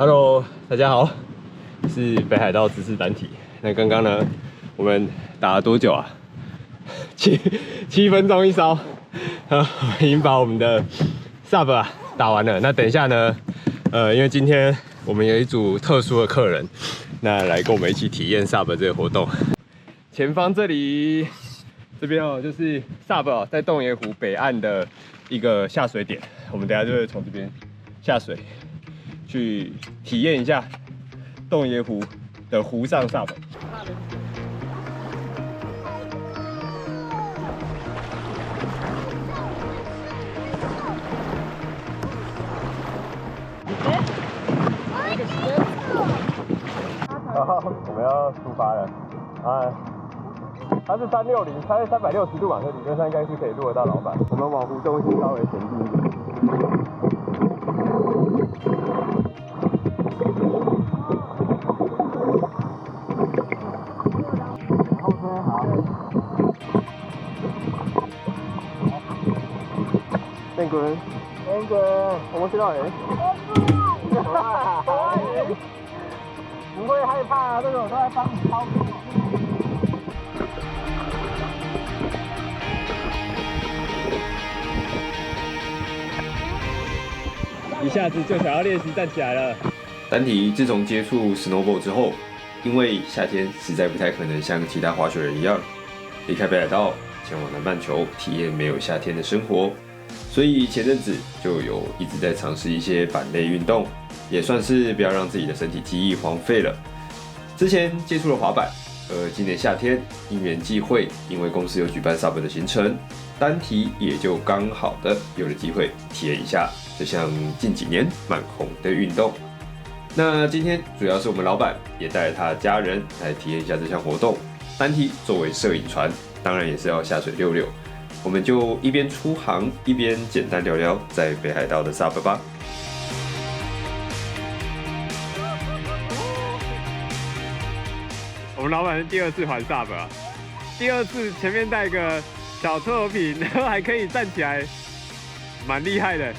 Hello， 大家好，是北海道知识单体。那刚刚呢，我们打了多久啊？7分钟一艘。我已经把我们的 sub 啊打完了。那等一下呢，因为今天我们有一组特殊的客人，那来跟我们一起体验 sub 这个活动。前方这边哦，就是 sub 哦，在洞爷湖北岸的一个下水点。我们等一下就会从这边下水。 去体验一下洞爷湖的湖上 sub。好，我们要出发了。它是360，它是360度嘛，所以理论上应该是可以录得到老板。我们往湖中心稍微前进一点。 天滚，我知道人。不会害怕啊，这种都在帮你操控。一下子就想要练习站起来了。丹体自从接触 snowboard 之后，因为夏天实在不太可能像其他滑雪人一样离开北海道前往南半球体验没有夏天的生活。 所以前阵子就有一直在尝试一些板类运动，也算是不要让自己的身体记忆荒废了。之前接触了滑板，今年夏天因缘际会，因为公司有举办 sub 的行程，单体也就刚好的有了机会体验一下这项近几年蛮红的运动。那今天主要是我们老板也带着他的家人来体验一下这项活动。单体作为摄影船，当然也是要下水溜溜。 我们就一边出航，一边简单聊聊在北海道的 sub 吧。我们老板是第2次环 sub 啊，第2次前面带个小拖油瓶，然后还可以站起来，蛮厉害的。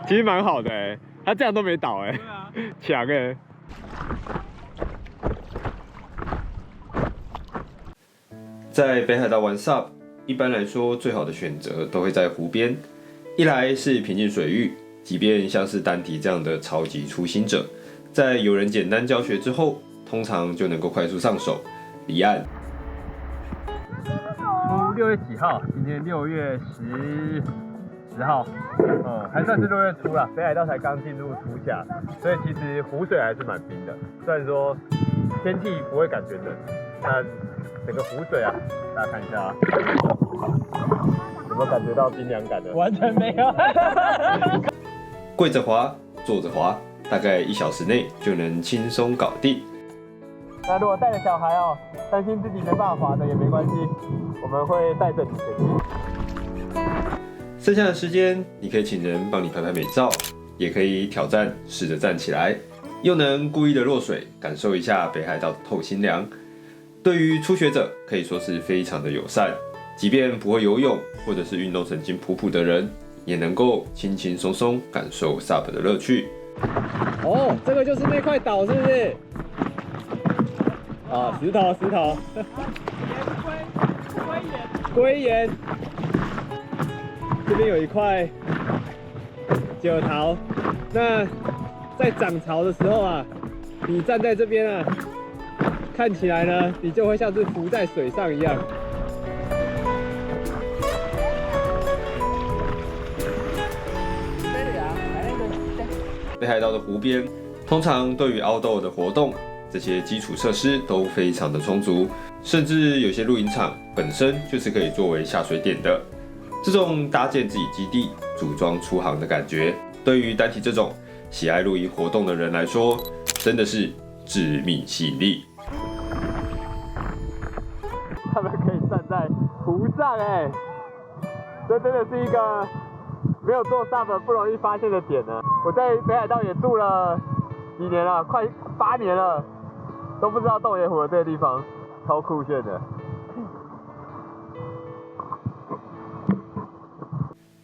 其实蛮好的哎，他这样都没倒哎，强哎！在北海道玩 sub， 一般来说最好的选择都会在湖边，一来是平静水域，即便像是丹体这样的超级初心者，在有人简单教学之后，通常就能够快速上手离岸。6月几号？今天6月10号，还算是6月初啦。北海道才刚进入初夏，所以其实湖水还是蛮冰的。虽然说天气不会感觉冷，但整个湖水啊，大家看一下啊，有没有感觉到冰凉感的？完全没有。跪着滑，坐着滑，大概1小时内就能轻松搞定。那如果带着小孩哦，担心自己没办法滑的也没关系，我们会带着你前进。 剩下的时间，你可以请人帮你拍拍美照，也可以挑战试着站起来，又能故意的落水，感受一下北海道的透心凉。对于初学者，可以说是非常的友善，即便不会游泳或者是运动神经普普的人，也能够轻轻松松感受 sub 的乐趣。哦，这个就是那块岛，是不是？啊，石头。龟岩。 这边有一块九桃，那在涨潮的时候啊，你站在这边啊，看起来呢，你就会像是浮在水上一样。北海道的湖边，通常对于 outdoor 的活动，这些基础设施都非常的充足，甚至有些露营场本身就是可以作为下水点的。 这种搭建自己基地、组装出航的感觉，对于单体这种喜爱露营活动的人来说，真的是致命吸引力。他们可以站在湖上哎，这真的是一个没有做 SUP 不容易发现的点呢。我在北海道也住了几年了，快8年了，都不知道洞爷湖的这个地方，超酷炫的。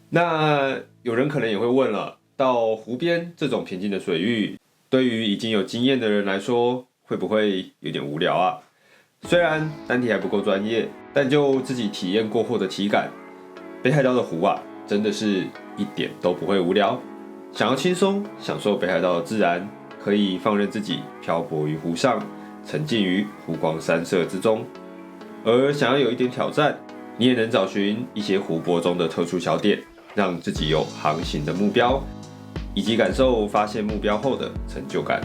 那有人可能也会问了，到湖边这种平静的水域，对于已经有经验的人来说，会不会有点无聊啊？虽然单体还不够专业，但就自己体验过后的体感，北海道的湖啊，真的是一点都不会无聊。想要轻松享受北海道的自然，可以放任自己漂泊于湖上，沉浸于湖光山色之中；而想要有一点挑战，你也能找寻一些湖泊中的特殊小点，让自己有航行的目标，以及感受发现目标后的成就感。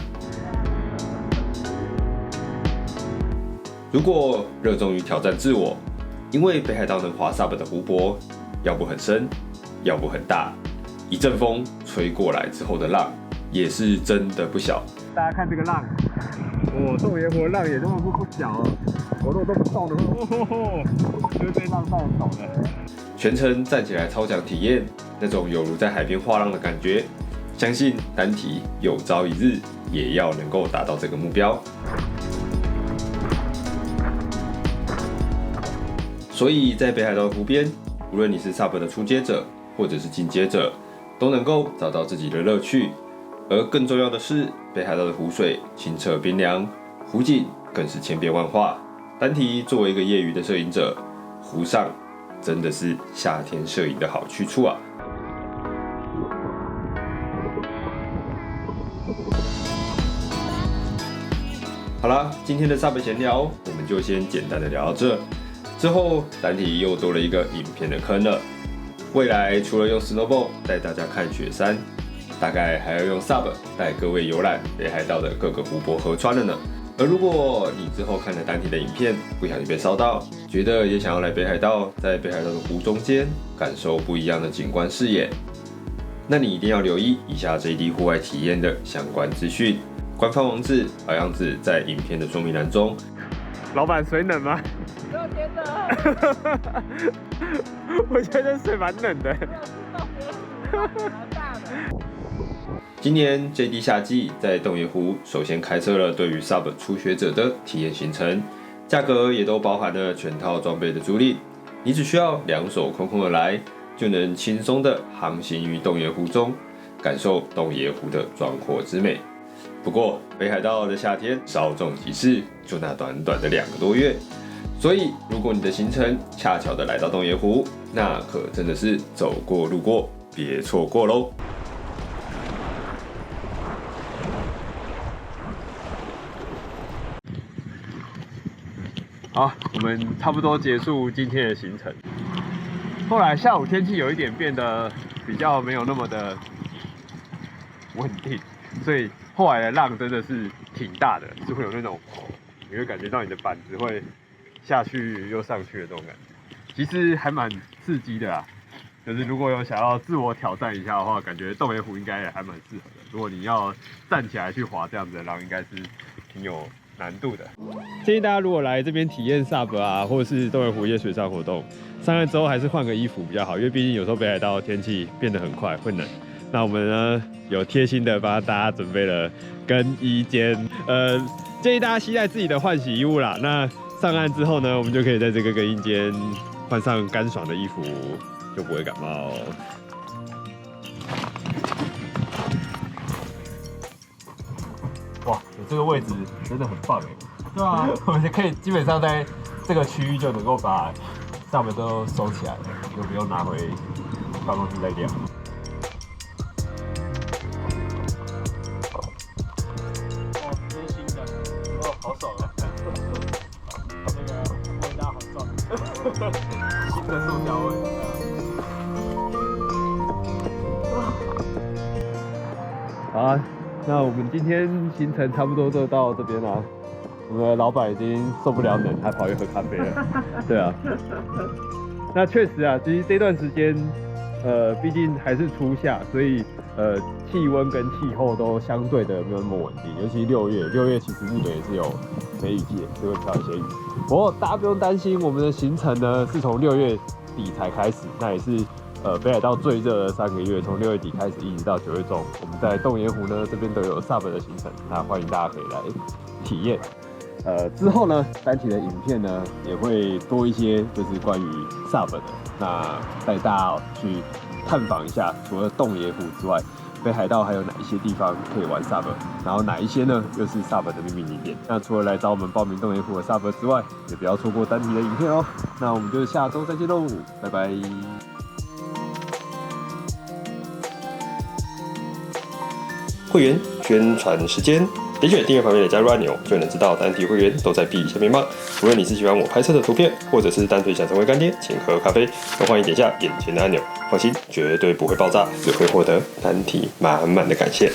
如果热衷于挑战自我，因为北海道能滑 SUP 的湖泊，要不很深，要不很大，一阵风吹过来之后的浪，也是真的不小。大家看这个浪，洞爷湖的浪也这么不小哦，我如果都不动的话，就是被浪带走的。全程站起来超强体验，那种有如在海边画浪的感觉，相信单体有朝一日也要能够达到这个目标。所以在北海道湖边，无论你是 SUP 的初阶者或者是进阶者，都能够找到自己的乐趣。而更重要的是，北海道的湖水清澈冰凉，湖景更是千变万化。单体作为一个业余的摄影者，湖上真的是夏天摄影的好去处啊！好啦，今天的 SUP 闲聊，我们就先简单的聊到这。之后，单体又多了一个影片的坑了。未来除了用 Snowball 带大家看雪山，大概还要用 SUP 带各位游览北海道的各个湖泊河川了呢。而如果你之后看了单体的影片，不小心被烧到，觉得也想要来北海道，在北海道的湖中间感受不一样的景观视野，那你一定要留意以下JD户外体验的相关资讯。官方网址老样子在影片的说明栏中。老板水冷吗？热天的，我觉得水蛮冷的。今年 JD 夏季在洞爷湖首先开设了对于 SUP 初学者的体验行程，价格也都包含了全套装备的租赁，你只需要两手空空的来，就能轻松的航行于洞爷湖中，感受洞爷湖的壮阔之美。不过北海道的夏天稍纵即逝，就那短短的2个多月，所以如果你的行程恰巧的来到洞爷湖，那可真的是走过路过，别错过喽。好，我们差不多结束今天的行程。后来下午天气有一点变得比较没有那么的稳定，所以后来的浪真的是挺大的，是会有那种你会感觉到你的板子会下去又上去的这种感觉，其实还蛮刺激的啊。就是如果有想要自我挑战一下的话，感觉洞爷湖应该也还蛮适合的。如果你要站起来去滑这样子的浪，应该是挺有难度的。建议大家如果来这边体验 SUP 啊，或者是洞爷湖夜水上活动，上岸之后还是换个衣服比较好，因为毕竟有时候北海道天气变得很快，会冷。那我们呢有贴心的帮大家准备了更衣间，建议大家携带自己的换洗衣物啦。那上岸之后呢，我们就可以在这个更衣间换上干爽的衣服，就不会感冒。哇，有这个位置真的很棒哎！对啊，我们可以基本上在这个区域就能够把上面都收起来了，就不用拿回办公室再晾。哦，这是新的，哦，好爽啊！那个味道好重，新的塑胶味。好啊。那我们今天行程差不多就到这边啦。我们的老板已经受不了冷，他跑去喝咖啡了。对啊，那确实啊，其实这段时间，毕竟还是初夏，所以气温跟气候都相对的没有那么稳定，尤其6月其实日本也是有梅雨季，就会飘一些雨。不过大家不用担心，我们的行程呢是从6月底才开始，那也是北海道最热的3个月，从6月底开始一直到9月中，我们在洞爷湖呢这边都有 SUP 的行程，那欢迎大家可以来体验。之后呢，单体的影片呢也会多一些，就是关于 SUP 的，那带大家去探访一下，除了洞爷湖之外，北海道还有哪一些地方可以玩 SUP， 然后哪一些呢又是 SUP 的秘密景点。那除了来找我们报名洞爷湖的 SUP 之外，也不要错过单体的影片哦。那我们就下周再见喽，拜拜。会员宣传时间。点选订阅旁边的加入按钮，就能知道单体会员都在壁下面棒。无论你是喜欢我拍摄的图片，或者是单纯想成为干爹，请喝咖啡，都欢迎点下眼前的按钮。放心，绝对不会爆炸，只会获得单体满满的感谢。